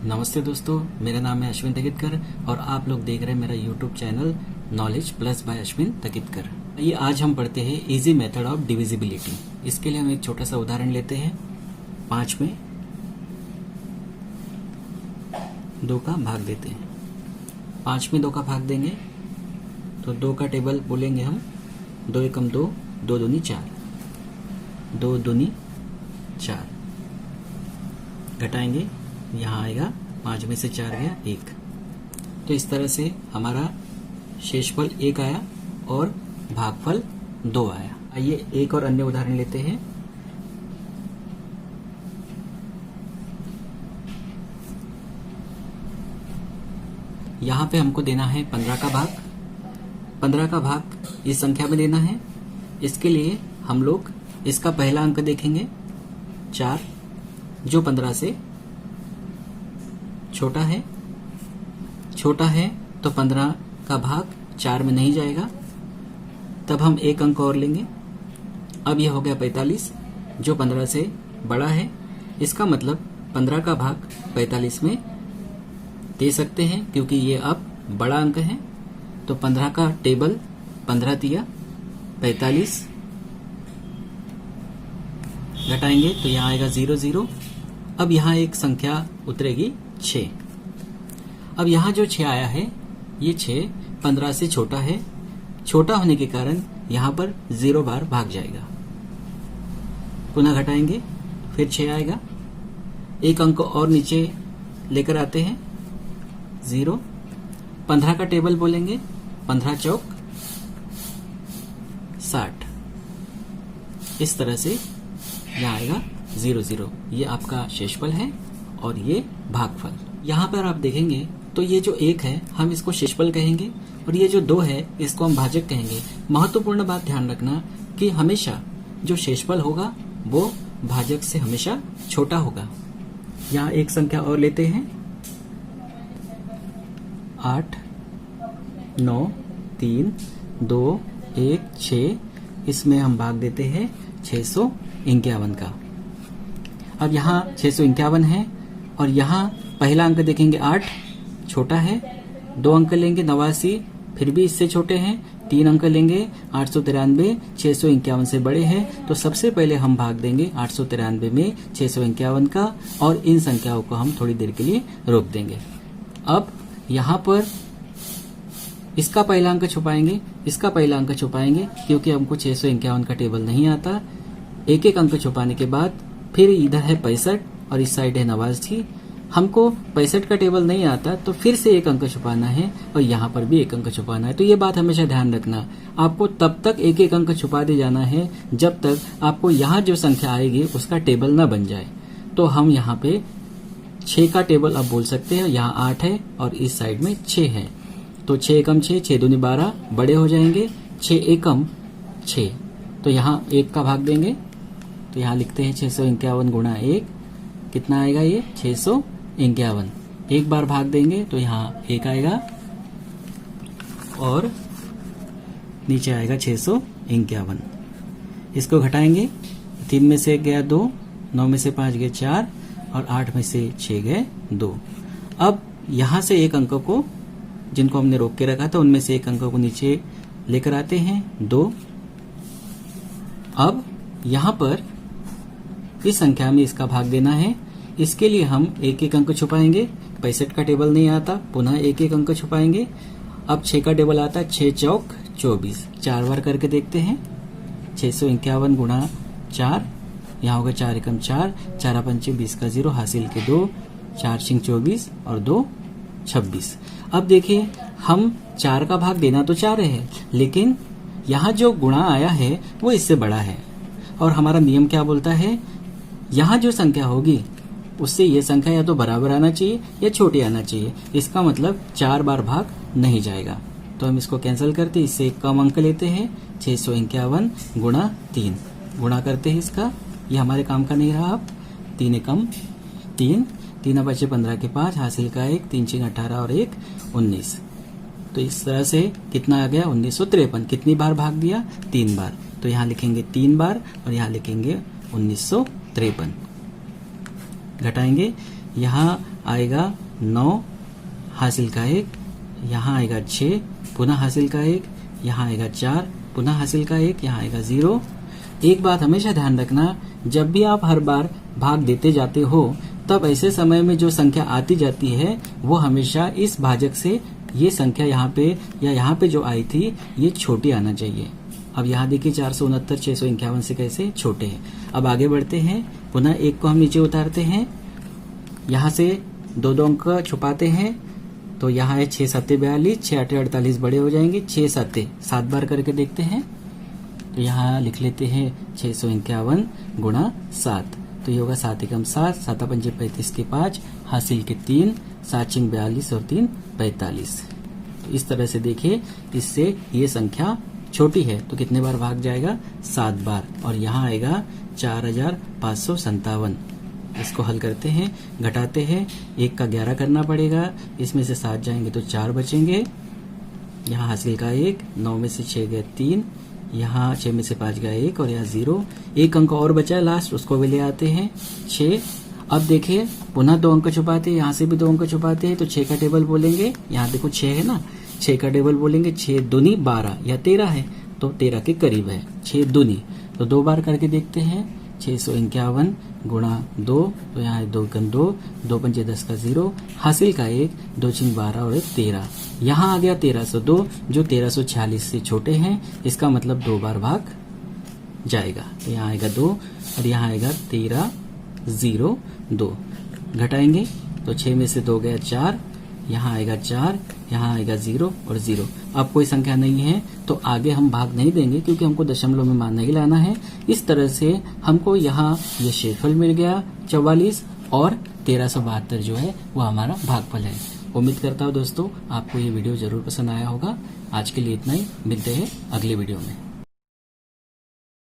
नमस्ते दोस्तों, मेरा नाम है अश्विन तकितकर और आप लोग देख रहे हैं मेरा YouTube channel knowledge plus by Ashwin Takitkar. ये आज हम पढ़ते हैं इजी मेथड ऑफ डिविजिबिलिटी। इसके लिए हम एक छोटा सा उदाहरण लेते हैं। 5 में 2 का भाग देते हैं। 5 में 2 का भाग देंगे तो 2 का टेबल बोलेंगे हम। 2 एकम 2, 2 दूनी 4, 2 दूनी 4। घटाएंगे, यहाँ आएगा 5 में से 4 गया 1। तो इस तरह से हमारा शेषफल 1 आया और भागफल 2 आया। आइए एक और अन्य उदाहरण लेते हैं। यहाँ पे हमको देना है 15 का भाग। 15 का भाग इस संख्या में देना है। इसके लिए हम लोग इसका पहला अंक देखेंगे 4, जो 15 से छोटा है। तो 15 का भाग 4 में नहीं जाएगा। तब हम एक अंक और लेंगे। अब यह हो गया 45, जो 15 से बड़ा है। इसका मतलब 15 का भाग 45 में दे सकते हैं, क्योंकि ये अब बड़ा अंक है। तो 15 का टेबल 15 दिया 45। घटाएंगे तो यहाँ आएगा 0 0। अब यहाँ एक संख्या उतरेगी 6। अब यहाँ जो 6 आया है, ये 6 15 से छोटा है। छोटा होने के कारण यहाँ पर 0 बार भाग जाएगा। पुनः घटाएंगे, फिर 6 आएगा। एक अंक और नीचे लेकर आते हैं 0। 15 का टेबल बोलेंगे। 15 चौक 60। इस तरह से यहाँ आएगा 0 0। ये आपका शेषफल है और ये भागफल। यहाँ पर आप देखेंगे तो ये जो 1 है हम इसको शेषफल कहेंगे और ये जो 2 है इसको हम भाजक कहेंगे। महत्वपूर्ण बात ध्यान रखना कि हमेशा जो शेषफल होगा वो भाजक से हमेशा छोटा होगा। यहाँ एक संख्या और लेते हैं 8 9 3 2 1 6। इसमें हम भाग देते हैं 651 का। अब यहाँ 651 है और यहाँ पहला अंक देखेंगे 8, छोटा है। 2 अंक लेंगे 89, फिर भी इससे छोटे हैं। 3 अंक लेंगे 893, 651 से बड़े हैं। तो सबसे पहले हम भाग देंगे 893 में 651 का और इन संख्याओं को हम थोड़ी देर के लिए रोक देंगे। अब यहाँ पर इसका पहला अंक छुपाएंगे, इसका पहला अंक छुपाएंगे, क्योंकि हमको 651 का टेबल नहीं आता। एक एक अंक छुपाने के बाद फिर इधर है 65 और इस साइड है 89। हमको 65 का टेबल नहीं आता, तो फिर से एक अंक छुपाना है और यहाँ पर भी एक अंक छुपाना है। तो ये बात हमेशा ध्यान रखना, आपको तब तक एक एक अंक छुपा दे जाना है जब तक आपको यहाँ जो संख्या आएगी उसका टेबल न बन जाए। तो हम यहाँ पे 6 का टेबल अब बोल सकते हैं। यहाँ 8 है और इस साइड में 6 है। तो 6 एकम 6, 6 दूनी 12, बड़े हो जाएंगे। 6 एकम 6, तो यहाँ 1 का भाग देंगे। तो यहाँ लिखते हैं 651 गुणा 1। कितना आएगा ये 651। एक बार भाग देंगे तो यहाँ 1 आएगा और नीचे आएगा 651। इसको घटाएंगे। 3 में से 1 गया 2, 9 में से 5 गए 4 और 8 में से 6 गए 2। अब यहाँ से एक अंक को, जिनको हमने रोक के रखा था, उनमें से एक अंक को नीचे लेकर आते हैं 2। अब यहाँ पर इस संख्या में इसका भाग देना है। इसके लिए हम एक एक अंक छुपाएंगे। 65 का टेबल नहीं आता, पुनः एक एक अंक छुपाएंगे। अब 6 का टेबल आता है। 6 चौक 24। 4 बार करके देखते हैं। 651 गुणा 4, यहाँ होगा 4 एकम 4, 4 पंचे 20 का 0, हासिल के 2, 4 छिंग 24 और 2 26। अब देखिए, हम 4 का भाग देना तो 4 है, लेकिन यहाँ जो गुणा आया है वो इससे बड़ा है और हमारा नियम क्या बोलता है, यहाँ जो संख्या होगी उससे ये संख्या या तो बराबर आना चाहिए या छोटी आना चाहिए। इसका मतलब 4 बार भाग नहीं जाएगा। तो हम इसको कैंसिल करते, इससे एक कम अंक लेते हैं। 651 गुणा 3 गुणा करते हैं इसका। ये हमारे काम का नहीं रहा। अब 3 एकम 3, 3 बचे 15 के 5, हासिल का 1, 3 छिंग 18 और 1 19। तो इस तरह से कितना आ गया 1953। कितनी बार भाग दिया? 3 बार। तो यहाँ लिखेंगे 3 बार और यहाँ लिखेंगे 1953। घटाएंगे, यहाँ आएगा 9 हासिल का 1, यहाँ आएगा 6 पुनः हासिल का 1, यहाँ आएगा 4 पुनः हासिल का 1, यहाँ आएगा 0। एक बात हमेशा ध्यान रखना, जब भी आप हर बार भाग देते जाते हो तब ऐसे समय में जो संख्या आती जाती है वो हमेशा इस भाजक से ये संख्या यहाँ पे या यहाँ पे जो आई थी ये छोटी आना चाहिए। अब यहाँ देखिए 469 651 से कैसे छोटे हैं। अब आगे बढ़ते हैं, पुनः 1 को हम नीचे उतारते हैं, यहाँ से 2 अंक छुपाते हैं, तो यहाँ है 6 7 42, 6 8 48 बड़े हो जाएंगे, 6 7 7 बार करके देखते हैं, तो यहाँ लिख लेते हैं 651 गुणा 7, तो ये होगा 7 एकम 7, 7 पंजे 35 के 5, हासिल के 3, 7 छिंग 42 और 3 45। तो इस तरह से देखिए, इससे ये संख्या छोटी है तो कितने बार भाग जाएगा? 7 बार। और यहाँ आएगा 4557। इसको हल करते हैं, घटाते हैं, 1 का 11 करना पड़ेगा, इसमें से 7 जाएंगे तो 4 बचेंगे, यहाँ हासिल का 1, 9 में से 6 गए 3, यहाँ 6 में से 5 गया 1 और यहाँ 0। 1 अंक और बचा है लास्ट, उसको भी ले आते हैं 6। अब देखिए पुनः 2 अंक छुपाते हैं, यहाँ से भी 2 अंक छुपाते हैं, तो 6 का टेबल बोलेंगे, यहाँ देखो 6 है ना, 6 का टेबल बोलेंगे, 6 दूनी 12 या 13 है तो 13 के करीब है, 6 दूनी। तो 2 बार करके देखते हैं, 651 गुणा 2, तो यहाँ है 2 एकम 2, 2 पंजे 10 का 0, हासिल का 1, 2 छिंग 12 और 1 13। यहाँ आ गया 1302 जो 1346 से छोटे हैं, इसका मतलब 2 बार भाग जाएगा। तो यहाँ आएगा 2 और यहाँ आएगा 1302। घटाएंगे तो 6 में से 2 गया 4, यहाँ आएगा 4, यहाँ आएगा 0 और 0। अब कोई संख्या नहीं है तो आगे हम भाग नहीं देंगे क्योंकि हमको दशमलव में मान नहीं लाना है। इस तरह से हमको यहाँ ये शेषफल मिल गया 44 और 1372 जो है वो हमारा भागफल है। उम्मीद करता हूँ दोस्तों आपको ये वीडियो जरूर पसंद आया होगा। आज के लिए इतना ही, मिलते हैं अगले वीडियो में।